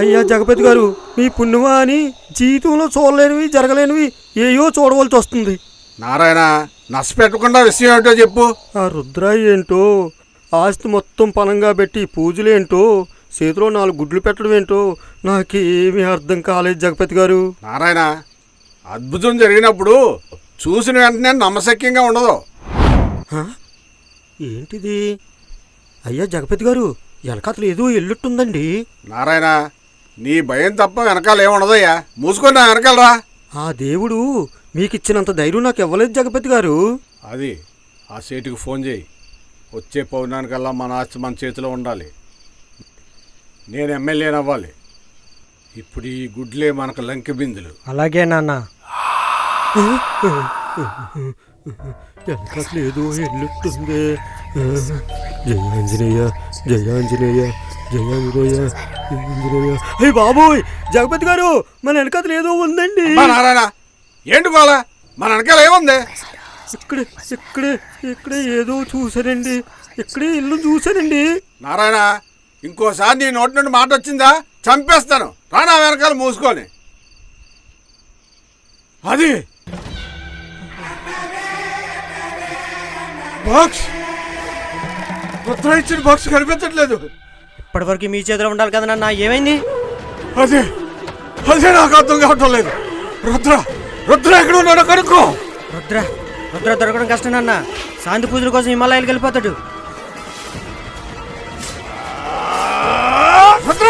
అయ్యా జగపతి గారు, మీ పుణ్యమా అని జీవితంలో చూడలేనివి జరగలేనివి ఏయో చూడవలసి వస్తుంది. నారాయణ, నష్టపెట్టకుండా విషయం ఏమిటో చెప్పు. ఆ రుద్రాయి ఏంటో, ఆస్తి మొత్తం పనంగా పెట్టి పూజలేంటో, చేతిలో 4 గుడ్లు పెట్టడం ఏంటో నాకేమీ అర్థం కాలేదు జగపతి గారు. నారాయణ, అద్భుతం జరిగినప్పుడు చూసిన వెంటనే నమ్మశక్యంగా ఉండదు. ఏంటిది? అయ్యా జగపతి గారు, వెనకాతలు ఏదో ఎల్లుట్టుందండి. నారాయణ, నీ భయం తప్ప వెనకాల ఏముండదయ్యా. మూసుకొని నా వెనకాలరా. ఆ దేవుడు మీకిచ్చినంత ధైర్యం నాకు ఇవ్వలేదు జగపతి గారు. అది ఆ సేటుకి ఫోన్ చేయి. వచ్చే పౌర్ణానికల్లా మన ఆస్తి మన చేతిలో ఉండాలి. నేను ఎమ్మెల్యేని అవ్వాలి. ఇప్పుడు ఈ గుడ్లే మనకు లంకె బిందులు. అలాగే నాన్న. వెనకాతలు ఏదో ఎల్లుట్టుంది. జయ ఆంజనేయ, జయ ఆంజనేయ, జయ ఆంజనేయ, జయ ఆంజనేయ. అయ్యి బాబోయ్ జగపతి గారు, మన వెనకాతలు ఏదో ఉందండి. నారాయణ, ఏంటి గోలా? మన వెనకాల ఏముంది? ఇక్కడే ఏదో చూశానండి. ఇక్కడే ఇల్లు చూశానండి. నారాయణ, ఇంకోసారి నీ నోటి నుండి మాట వచ్చిందా చంపేస్తాను. రానా వెనకాల మూసుకొని. అది బాక్స్, రుద్ర ఇచ్చిన బాక్స్ కనిపించట్లేదు. ఇప్పటివరకు మీ చేతిలో ఉండాలి కదా నాన్న, ఏమైంది? అదే నాకు అర్థం కావటం లేదు. రుద్ర ఎక్కడ ఉన్నాడో కనుక్కో. రుద్ర దొరకడం కష్టం నాన్న. శాంతి పూజల కోసం హిమాలయాలకు వెళ్ళిపోతాడు. రుద్ర